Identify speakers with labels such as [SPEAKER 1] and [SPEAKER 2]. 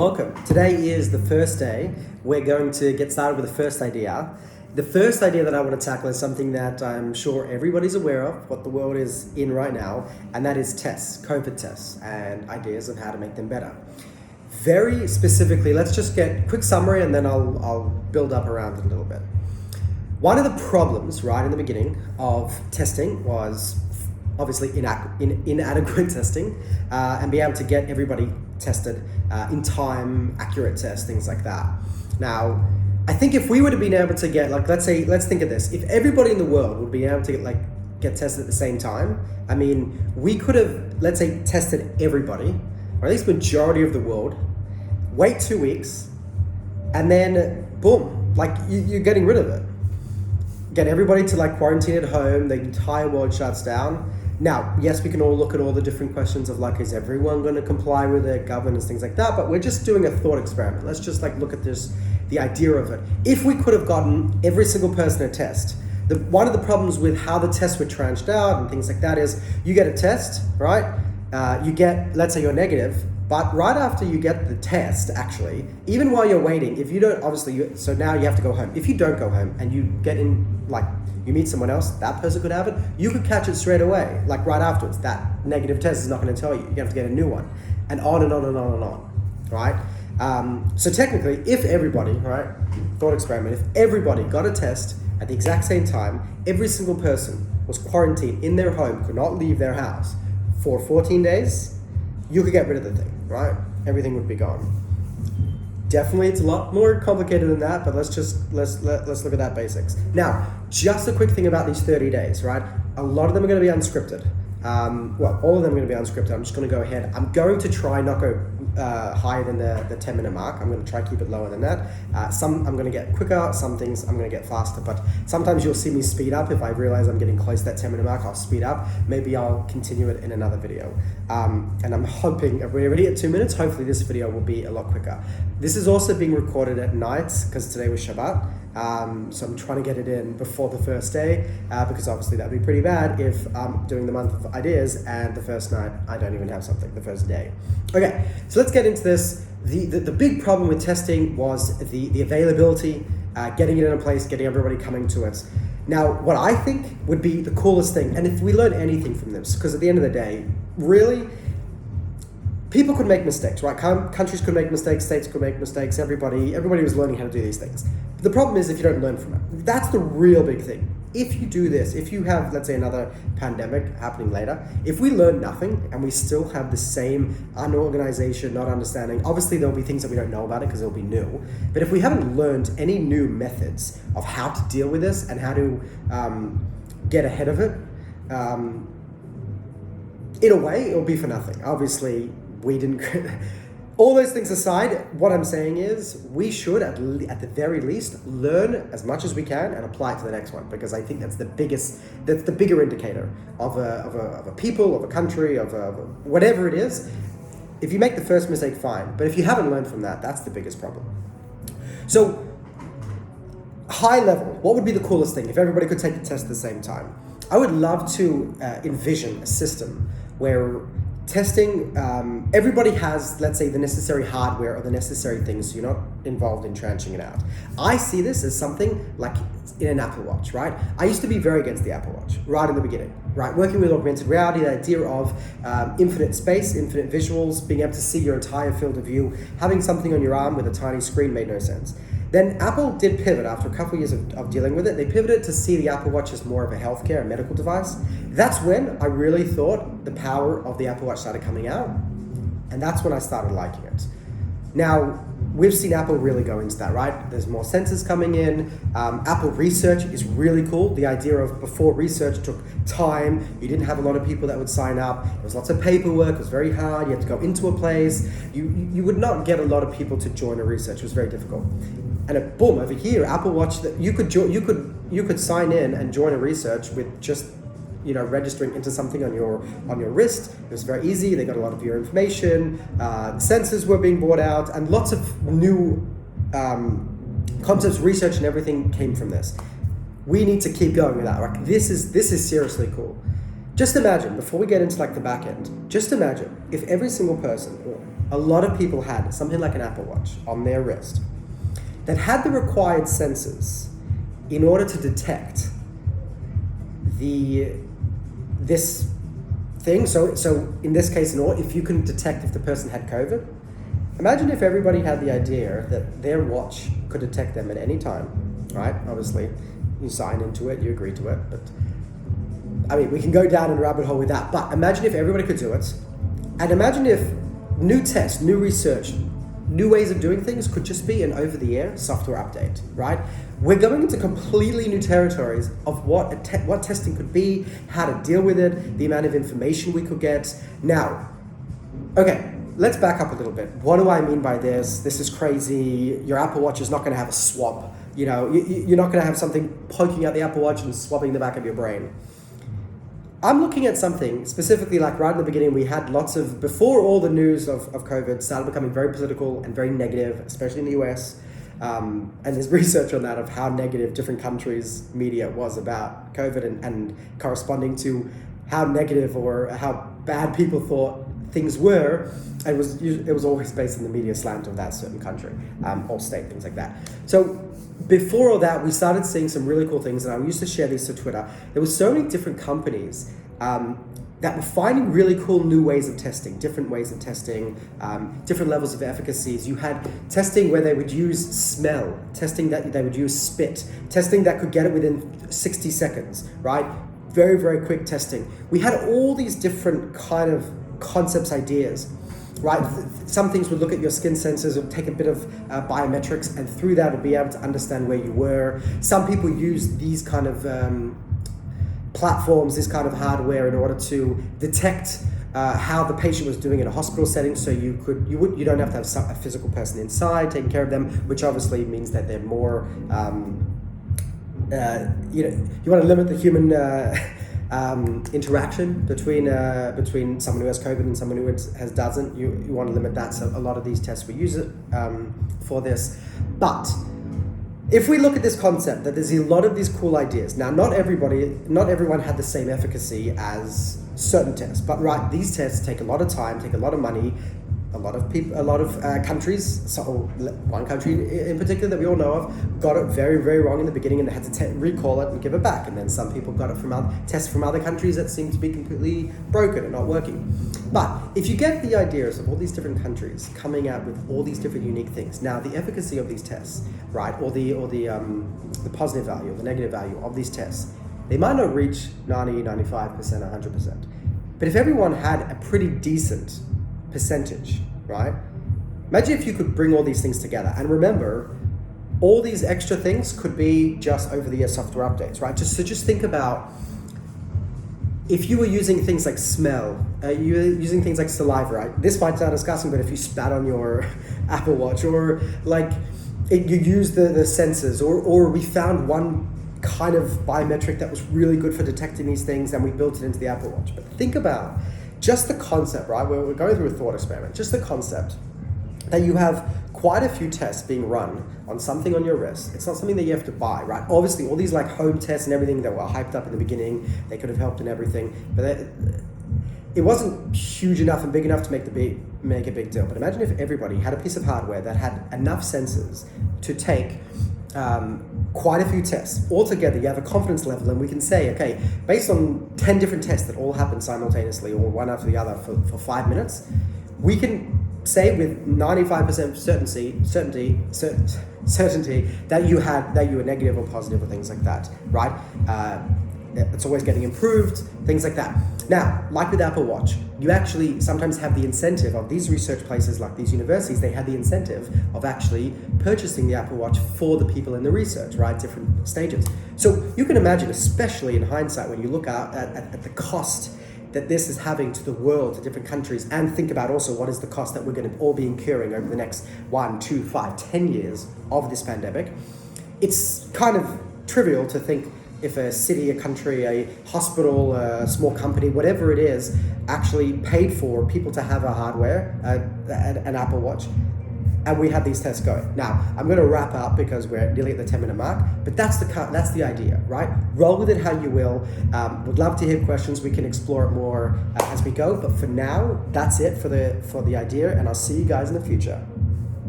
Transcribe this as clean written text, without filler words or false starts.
[SPEAKER 1] welcome. Today is the first day. We're going to get started with the first idea. The first idea that I want to tackle is something that I'm sure everybody's aware of, what the world is in right now, and that is tests, COVID tests, and ideas of how to make them better. Very specifically, let's just get a quick summary and then I'll build up around it a little bit. One of the problems right in the beginning of testing was obviously inadequate testing and be able to get everybody tested in time, accurate tests, things like that. Now, I think if we would have been able to get, let's think of this. If everybody in the world would be able to get tested at the same time, I mean, we could have, let's say, tested everybody, or at least majority of the world, wait 2 weeks, and then boom, you're getting rid of it. Get everybody to quarantine at home, the entire world shuts down. Now, yes, we can all look at all the different questions of is everyone going to comply with their governance, things like that, but we're just doing a thought experiment. Let's just look at this, the idea of it. If we could have gotten every single person a test, one of the problems with how the tests were tranched out and things like that is you get a test, right? You get, let's say you're negative, but right after you get the test, actually, even while you're waiting, if you don't, obviously, so now you have to go home. If you don't go home and you get in, you meet someone else, that person could have it, you could catch it straight away, right afterwards. That negative test is not going to tell you. You have to get a new one, and on and on and on and on, right? So technically, if everybody, right, thought experiment, if everybody got a test at the exact same time, every single person was quarantined in their home, could not leave their house for 14 days, you could get rid of the thing, right? Everything would be gone. Definitely, it's a lot more complicated than that, but let's look at that basics. Now, just a quick thing about these 30 days, right? A lot of them are going to be unscripted. All of them are going to be unscripted. I'm just going to go ahead. I'm going to try not go higher than the 10-minute mark. I'm going to try to keep it lower than that. Some I'm going to get quicker, some things I'm going to get faster, but sometimes you'll see me speed up. If I realize I'm getting close to that 10-minute mark, I'll speed up. Maybe I'll continue it in another video. And I'm hoping, we're already at 2 minutes, hopefully this video will be a lot quicker. This is also being recorded at night because today was Shabbat. So I'm trying to get it in before the first day because obviously that'd be pretty bad if I'm doing the month of ideas and the first night I don't even have something, the first day. Okay, so let's get into this. The big problem with testing was the availability, getting it in a place, getting everybody coming to it. Now, what I think would be the coolest thing, and if we learn anything from this, because at the end of the day, really, people could make mistakes, right? Countries could make mistakes, states could make mistakes, everybody was learning how to do these things. But the problem is if you don't learn from it. That's the real big thing. If you do this, if you have, let's say, another pandemic happening later, if we learn nothing and we still have the same unorganization, not understanding, obviously there'll be things that we don't know about it because it'll be new. But if we haven't learned any new methods of how to deal with this and how to get ahead of it, in a way, it'll be for nothing. Obviously, we didn't. All those things aside, what I'm saying is we should, at the very least, learn as much as we can and apply it to the next one, because I think that's the bigger indicator of a people, of a country, of whatever it is. If you make the first mistake, fine. But if you haven't learned from that, that's the biggest problem. So, high level, what would be the coolest thing if everybody could take the test at the same time? I would love to envision a system where testing, everybody has, let's say, the necessary hardware or the necessary things so you're not involved in tranching it out. I see this as something like in an Apple Watch, right? I used to be very against the Apple Watch right in the beginning, right? Working with augmented reality, the idea of infinite space, infinite visuals, being able to see your entire field of view, having something on your arm with a tiny screen made no sense. Then Apple did pivot after a couple of years of dealing with it. They pivoted to see the Apple Watch as more of a healthcare and medical device. That's when I really thought the power of the Apple Watch started coming out. And that's when I started liking it. Now, we've seen Apple really go into that, right? There's more sensors coming in. Apple Research is really cool. The idea of before research took time. You didn't have a lot of people that would sign up. There was lots of paperwork. It was very hard. You had to go into a place. You would not get a lot of people to join a research. It was very difficult. And boom, over here, Apple Watch, that you could sign in and join a research with just registering into something on your wrist. It was very easy. They got a lot of your information. Sensors were being brought out, and lots of new concepts, research, and everything came from this. We need to keep going with that. Right? This is seriously cool. Just imagine, before we get into the back end, just imagine if every single person, or a lot of people had something like an Apple Watch on their wrist that had the required sensors in order to detect this thing. So in this case, if you can detect if the person had COVID, imagine if everybody had the idea that their watch could detect them at any time, right? Obviously, you sign into it, you agree to it, but I mean, we can go down in a rabbit hole with that, but imagine if everybody could do it, and imagine if new tests, new research, new ways of doing things could just be an over-the-air software update, right? We're going into completely new territories of what testing could be, how to deal with it, the amount of information we could get. Now, okay, let's back up a little bit. What do I mean by this? This is crazy. Your Apple Watch is not going to have a swab. You know, you're not going to have something poking out the Apple Watch and swabbing the back of your brain. I'm looking at something specifically, like right in the beginning, we had before all the news of COVID started becoming very political and very negative, especially in the US. And there's research on that of how negative different countries' media was about COVID and corresponding to how negative or how bad people thought things were. It was always based on the media slant of that certain country or state, things like that. So before all that, we started seeing some really cool things, and I used to share these to Twitter. There were so many different companies that were finding really cool new ways of testing, different ways of testing, different levels of efficacies. You had testing where they would use smell, testing that they would use spit, testing that could get it within 60 seconds, right? Very, very quick testing. We had all these different kind of concepts, ideas, right? Some things would look at your skin sensors and take a bit of biometrics, and through that would be able to understand where you were. Some people use these kind of platforms, this kind of hardware, in order to detect how the patient was doing in a hospital setting. So you don't have to have a physical person inside taking care of them, which obviously means that they're more. You want to limit the human interaction between someone who has COVID and someone who doesn't. You want to limit that. So a lot of these tests we use it for this, but. If we look at this concept, that there's a lot of these cool ideas. Now, not everyone had the same efficacy as certain tests, but right, these tests take a lot of time, take a lot of money. A lot of countries, so one country in particular that we all know of, got it very, very wrong in the beginning, and they had to recall it and give it back. And then some people got it from tests from other countries that seemed to be completely broken and not working. But if you get the ideas of all these different countries coming out with all these different unique things, now the efficacy of these tests, right, or the positive value or the negative value of these tests, they might not reach 90, 95%, 100%. But if everyone had a pretty decent percentage, right? Imagine if you could bring all these things together. And remember, all these extra things could be just over-the-air software updates, right? Just think about if you were using things like smell, you were using things like saliva, right? This might sound disgusting, but if you spat on your Apple Watch, or you use the sensors, or we found one kind of biometric that was really good for detecting these things, and we built it into the Apple Watch. But think about just the concept, right? We're going through a thought experiment. Just the concept that you have quite a few tests being run on something on your wrist. It's not something that you have to buy, right? Obviously, all these like home tests and everything that were hyped up in the beginning, they could have helped in everything, but it wasn't huge enough and big enough to make a big deal. But imagine if everybody had a piece of hardware that had enough sensors to take quite a few tests. Altogether, you have a confidence level, and we can say, okay, based on 10 different tests that all happen simultaneously or one after the other for 5 minutes, we can say with 95% certainty that you were negative or positive or things like that, right? It's always getting improved, things like that. Now, like with Apple Watch, you actually sometimes have the incentive of these research places, like these universities, they had the incentive of actually purchasing the Apple Watch for the people in the research, right? Different stages. So you can imagine, especially in hindsight, when you look at the cost that this is having to the world, to different countries, and think about also what is the cost that we're going to all be incurring over the next 1, 2, 5, 10 years of this pandemic. It's kind of trivial to think if a city, a country, a hospital, a small company, whatever it is, actually paid for people to have a hardware, an Apple Watch, and we had these tests going. Now, I'm going to wrap up because we're nearly at the 10-minute mark, but that's the idea, right? Roll with it how you will. Would love to hear questions. We can explore it more as we go, but for now, that's it for the idea, and I'll see you guys in the future.